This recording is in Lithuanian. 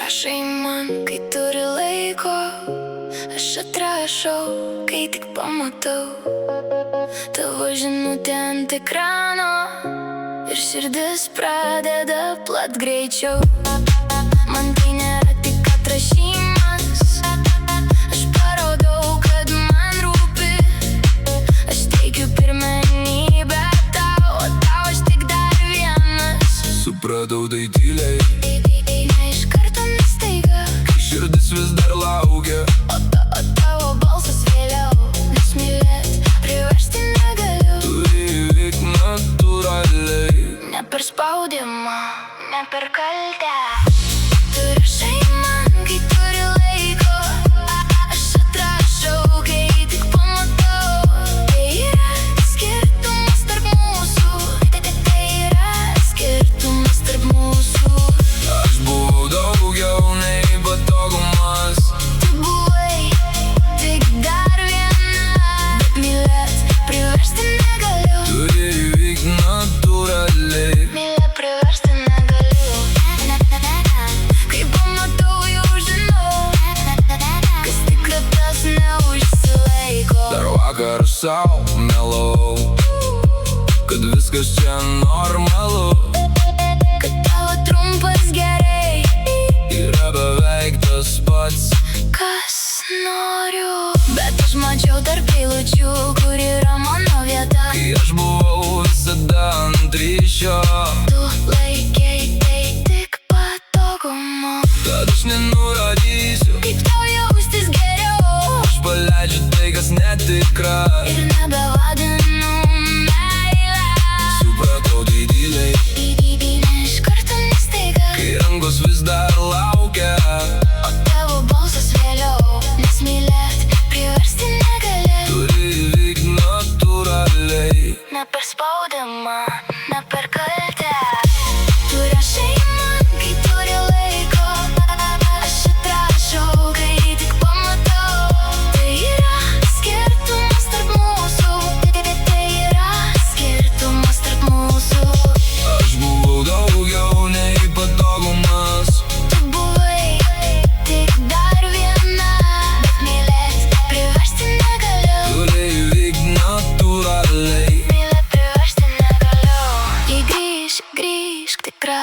rašai man, kai turi laiko, aš atrašau, kai tik pamatau tavo žinutę ant ekrano ir širdis pradeda plakt greičiau. Man tai nėra tik atrašymas, aš parodau, kad man rūpi. Aš teikiu pirmenybę tau, o tau aš tik dar vienas. Supratau tai tyliai, ne iš karto, ne staiga, kai širdis vis dar laukia. o tavo balsas vėliau. Nes mylėt priversti negaliu. Turi įvykt natūraliai, Ne per spaudimą, ne per kaltę. Tu rašai man, kai turi laiko, aš atrašau, kai tik pamatau. Tai yra skirtumas tarp mūsų, tai yra skirtumas tarp mūsų. aš buvau daugiau nei patogumas. Tu buvai tik dar viena, bet mylėt priversti negaliu. Turi įvykt natūraliai, Mylėt priversti negaliu. Kai pamatau, jau žinau, kas tikra, tas neužsilaiko. dar vakar sau melau, kad viskas čia normalu. Kad tavo trumpas gerai, Yra beveik tas pats. kas noriu. Bet aš mačiau tarp eilučių, kur yra mano vieta. Kai aš buvau visada ant ryšio, Tu laikei tai tik patogumu. tad aš nenurodysiu. Kaip tau jaustis geriau, Aš paleidžiu tai, kas netikra. ir nebevadinu meilę. Supratau tai tyliai, Ne iš karto, ne staiga, kai rankos vis dar laukia. o tavo balsas vėliau. Nes mylėt priversti negali. Turi įvykt natūraliai, Ne per spaudimą, ne per kaltę. Tu rašai man, kai turi laiko, aš atrašau, kai tik pamatau. Tai yra skirtumas tarp mūsų, tai yra skirtumas tarp mūsų. aš buvau daugiau nei patogumas. Tu buvai tik dar viena, bet mylėt priversti negaliu. Turi įvykt natūraliai, Mylėt priversti negaliu. Jei grįžk tikra.